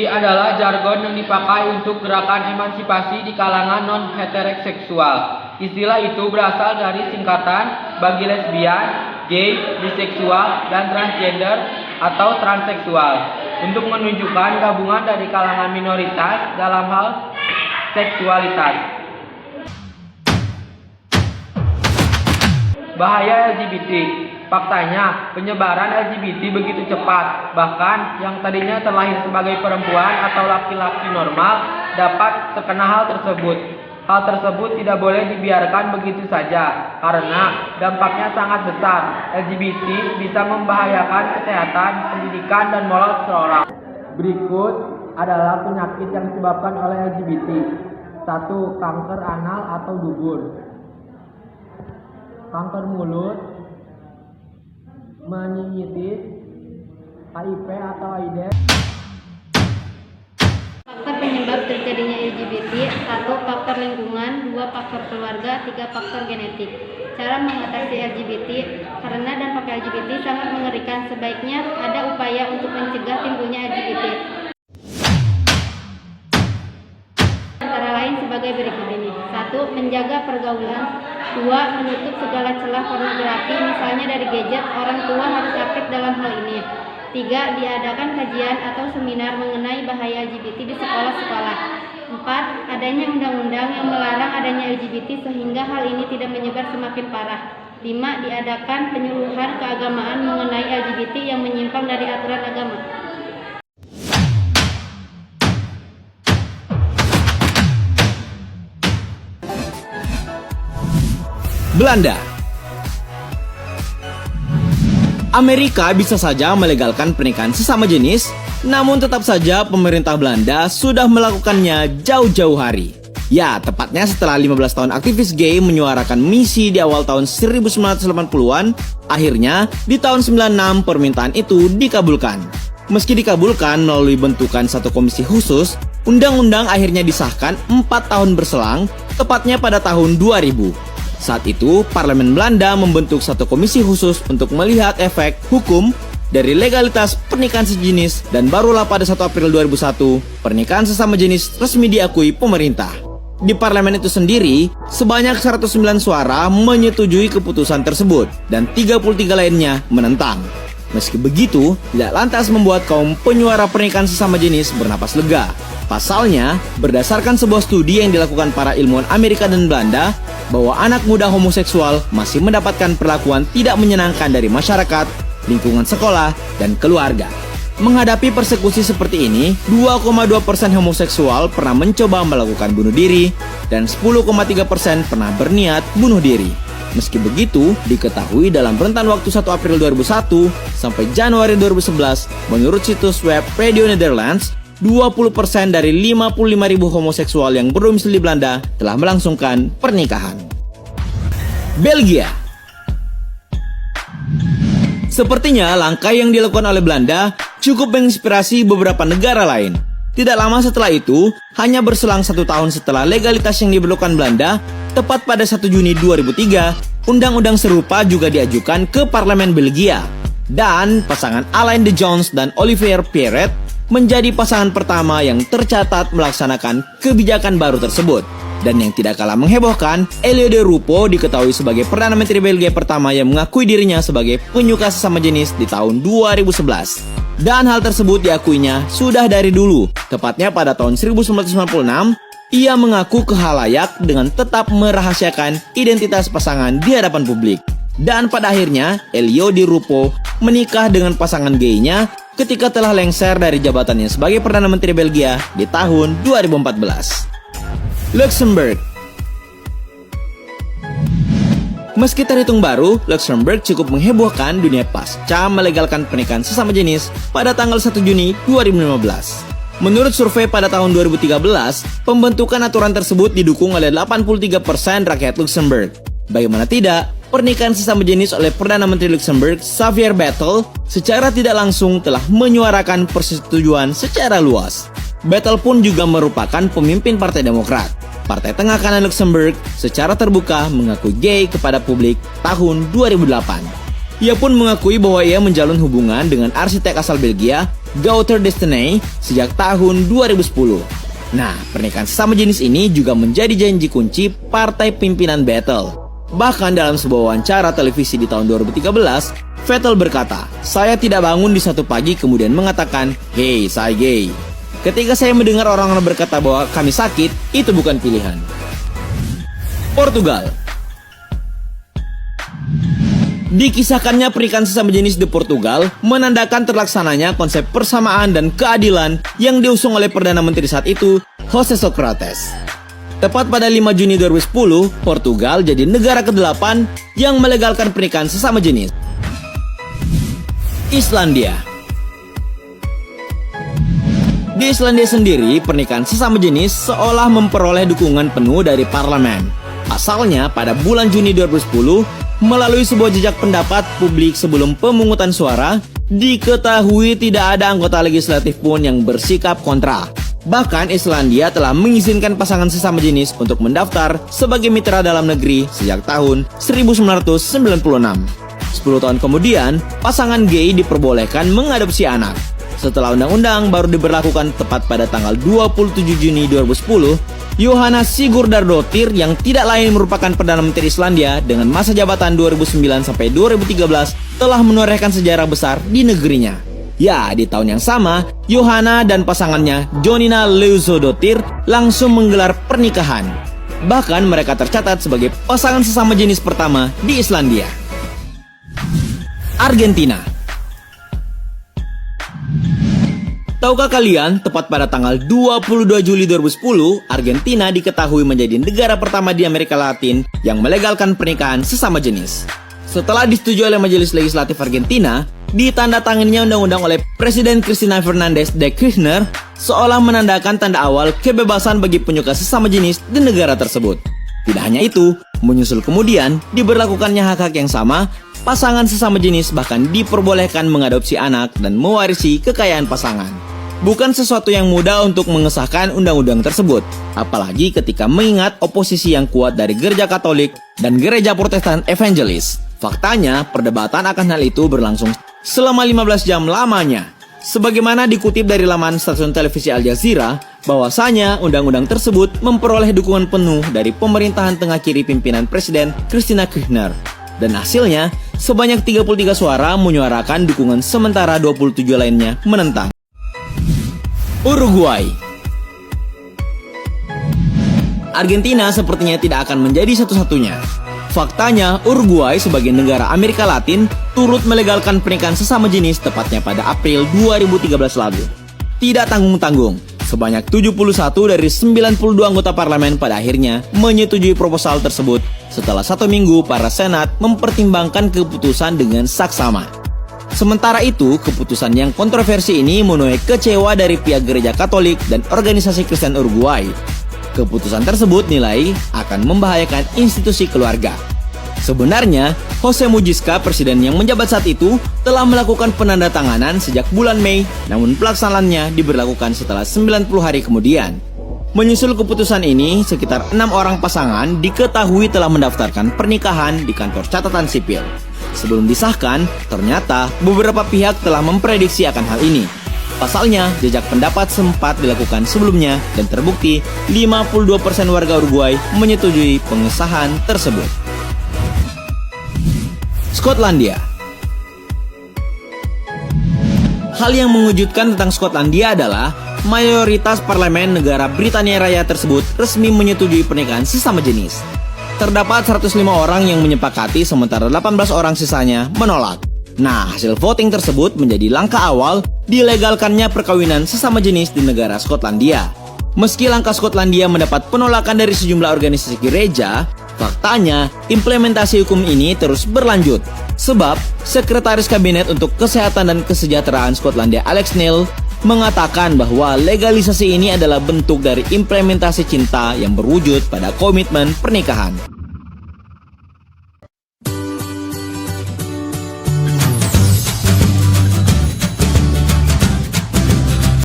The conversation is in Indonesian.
adalah jargon yang dipakai untuk gerakan emansipasi di kalangan non-heteroseksual. Istilah itu berasal dari singkatan bagi lesbian, gay, biseksual, dan transgender atau transseksual untuk menunjukkan gabungan dari kalangan minoritas dalam hal seksualitas. Bahaya LGBT. Faktanya, penyebaran LGBT begitu cepat, bahkan yang tadinya terlahir sebagai perempuan atau laki-laki normal dapat terkena hal tersebut. Hal tersebut tidak boleh dibiarkan begitu saja, karena dampaknya sangat besar. LGBT bisa membahayakan kesehatan, pendidikan, dan moral seseorang. Berikut adalah penyakit yang disebabkan oleh LGBT. 1. Kanker anal atau dubur. Kanker mulut, meningitis, HIV atau AIDS. Faktor penyebab terjadinya LGBT: 1. Faktor lingkungan, 2. Faktor keluarga, 3. Faktor genetik. Cara mengatasi LGBT. Karena dampak LGBT sangat mengerikan, sebaiknya ada upaya untuk mencegah timbulnya LGBT. Antara lain sebagai berikut ini. 1. Menjaga pergaulan. 2. Menutup segala celah pornografi, misalnya dari gadget. Orang tua harus aktif dalam hal ini. 3. Diadakan kajian atau seminar mengenai bahaya LGBT di sekolah-sekolah. 4. Adanya undang-undang yang melarang adanya LGBT sehingga hal ini tidak menyebar semakin parah. 5. Diadakan penyuluhan keagamaan mengenai LGBT yang menyimpang dari aturan agama. Belanda. Amerika bisa saja melegalkan pernikahan sesama jenis, namun tetap saja pemerintah Belanda sudah melakukannya jauh-jauh hari. Ya, tepatnya setelah 15 tahun aktivis gay menyuarakan misi di awal tahun 1980-an, akhirnya di tahun 96 permintaan itu dikabulkan. Meski dikabulkan melalui bentukan satu komisi khusus, undang-undang akhirnya disahkan 4 tahun berselang, tepatnya pada tahun 2000. Saat itu, Parlemen Belanda membentuk satu komisi khusus untuk melihat efek hukum dari legalitas pernikahan sejenis, dan barulah pada 1 April 2001, pernikahan sesama jenis resmi diakui pemerintah. Di parlemen itu sendiri, sebanyak 109 suara menyetujui keputusan tersebut, dan 33 lainnya menentang. Meski begitu, tidak lantas membuat kaum penyuara pernikahan sesama jenis bernapas lega. Pasalnya, berdasarkan sebuah studi yang dilakukan para ilmuwan Amerika dan Belanda, bahwa anak muda homoseksual masih mendapatkan perlakuan tidak menyenangkan dari masyarakat, lingkungan sekolah, dan keluarga. Menghadapi persekusi seperti ini, 2,2% homoseksual pernah mencoba melakukan bunuh diri, dan 10,3% pernah berniat bunuh diri. Meski begitu, diketahui dalam rentan waktu 1 April 2001 sampai Januari 2011, menurut situs web Radio Netherlands, 20% dari 55.000 homoseksual yang berdomisili di Belanda telah melangsungkan pernikahan. Belgia. Sepertinya langkah yang dilakukan oleh Belanda cukup menginspirasi beberapa negara lain. Tidak lama setelah itu, hanya berselang 1 tahun setelah legalitas yang diberlakukan Belanda, tepat pada 1 Juni 2003, undang-undang serupa juga diajukan ke Parlemen Belgia. Dan pasangan Alain de Jones dan Olivier Pierret menjadi pasangan pertama yang tercatat melaksanakan kebijakan baru tersebut. Dan yang tidak kalah menghebohkan, Elio de Rupo diketahui sebagai Perdana Menteri Belgia pertama yang mengakui dirinya sebagai penyuka sesama jenis di tahun 2011. Dan hal tersebut diakuinya sudah dari dulu, tepatnya pada tahun 1996, ia mengaku ke khalayak dengan tetap merahasiakan identitas pasangan di hadapan publik. Dan pada akhirnya, Elio di Rupo menikah dengan pasangan gaynya ketika telah lengser dari jabatannya sebagai Perdana Menteri Belgia di tahun 2014. Luxembourg. Meski terhitung baru, Luxembourg cukup menghebohkan dunia pasca melegalkan pernikahan sesama jenis pada tanggal 1 Juni 2015. Menurut survei pada tahun 2013, pembentukan aturan tersebut didukung oleh 83% rakyat Luxembourg. Bagaimana tidak, pernikahan sesama jenis oleh Perdana Menteri Luxembourg, Xavier Bettel, secara tidak langsung telah menyuarakan persetujuan secara luas. Bettel pun juga merupakan pemimpin Partai Demokrat. Partai Tengah Kanan Luxembourg secara terbuka mengakui gay kepada publik tahun 2008. Ia pun mengakui bahwa ia menjalin hubungan dengan arsitek asal Belgia, Wouter Destiny, sejak tahun 2010. Nah, pernikahan sesama jenis ini juga menjadi janji kunci partai pimpinan Vettel. Bahkan dalam sebuah wawancara televisi di tahun 2013, Vettel berkata, "Saya tidak bangun di satu pagi kemudian mengatakan, 'Hey, saya gay.' Ketika saya mendengar orang-orang berkata bahwa kami sakit, itu bukan pilihan." Portugal. Dikisahkannya pernikahan sesama jenis di Portugal menandakan terlaksananya konsep persamaan dan keadilan yang diusung oleh Perdana Menteri saat itu, José Sócrates. Tepat pada 5 Juni 2010, Portugal jadi negara ke-8 yang melegalkan pernikahan sesama jenis. Islandia. Di Islandia sendiri, pernikahan sesama jenis seolah memperoleh dukungan penuh dari parlemen. Pasalnya, pada bulan Juni 2010, melalui sebuah jejak pendapat publik sebelum pemungutan suara, diketahui tidak ada anggota legislatif pun yang bersikap kontra. Bahkan Islandia telah mengizinkan pasangan sesama jenis untuk mendaftar sebagai mitra dalam negeri sejak tahun 1996. 10 tahun kemudian, pasangan gay diperbolehkan mengadopsi anak. Setelah undang-undang baru diberlakukan tepat pada tanggal 27 Juni 2010, Johanna Sigurdardóttir yang tidak lain merupakan Perdana Menteri Islandia dengan masa jabatan 2009 sampai 2013 telah menorehkan sejarah besar di negerinya. Ya, di tahun yang sama, Johanna dan pasangannya Jónína Lausódóttir langsung menggelar pernikahan. Bahkan mereka tercatat sebagai pasangan sesama jenis pertama di Islandia. Argentina. Tahukah kalian, tepat pada tanggal 22 Juli 2010, Argentina diketahui menjadi negara pertama di Amerika Latin yang melegalkan pernikahan sesama jenis. Setelah disetujui oleh Majelis Legislatif Argentina, ditandatanganinya undang-undang oleh Presiden Cristina Fernández de Kirchner, seolah menandakan tanda awal kebebasan bagi penyuka sesama jenis di negara tersebut. Tidak hanya itu, menyusul kemudian diberlakukannya hak-hak yang sama, pasangan sesama jenis bahkan diperbolehkan mengadopsi anak dan mewarisi kekayaan pasangan. Bukan sesuatu yang mudah untuk mengesahkan undang-undang tersebut, apalagi ketika mengingat oposisi yang kuat dari Gereja Katolik dan Gereja Protestan Evangelis. Faktanya, perdebatan akan hal itu berlangsung selama 15 jam lamanya. Sebagaimana dikutip dari laman stasiun televisi Al Jazeera, bahwasanya undang-undang tersebut memperoleh dukungan penuh dari pemerintahan tengah kiri pimpinan Presiden Cristina Kirchner. Dan hasilnya, sebanyak 33 suara menyuarakan dukungan sementara 27 lainnya menentang. Uruguay. Argentina sepertinya tidak akan menjadi satu-satunya. Faktanya, Uruguay sebagai negara Amerika Latin turut melegalkan pernikahan sesama jenis tepatnya pada April 2013 lalu. Tidak tanggung-tanggung, sebanyak 71 dari 92 anggota parlemen pada akhirnya menyetujui proposal tersebut setelah 1 minggu para senat mempertimbangkan keputusan dengan saksama. Sementara itu, keputusan yang kontroversi ini menuai kecewa dari pihak Gereja Katolik dan organisasi Kristen Uruguay. Keputusan tersebut nilai akan membahayakan institusi keluarga. Sebenarnya, José Mujica, presiden yang menjabat saat itu, telah melakukan penandatanganan sejak bulan Mei, namun pelaksanaannya diberlakukan setelah 90 hari kemudian. Menyusul keputusan ini, sekitar 6 orang pasangan diketahui telah mendaftarkan pernikahan di kantor catatan sipil. Sebelum disahkan, ternyata beberapa pihak telah memprediksi akan hal ini. Pasalnya, jejak pendapat sempat dilakukan sebelumnya dan terbukti 52% warga Uruguay menyetujui pengesahan tersebut. Skotlandia. Hal yang mengejutkan tentang Skotlandia adalah mayoritas parlemen negara Britania Raya tersebut resmi menyetujui pernikahan sesama jenis. Terdapat 105 orang yang menyepakati sementara 18 orang sisanya menolak. Nah, hasil voting tersebut menjadi langkah awal dilegalkannya perkawinan sesama jenis di negara Skotlandia. Meski langkah Skotlandia mendapat penolakan dari sejumlah organisasi gereja, faktanya implementasi hukum ini terus berlanjut. Sebab, Sekretaris Kabinet untuk Kesehatan dan Kesejahteraan Skotlandia Alex Neil mengatakan bahwa legalisasi ini adalah bentuk dari implementasi cinta yang berwujud pada komitmen pernikahan.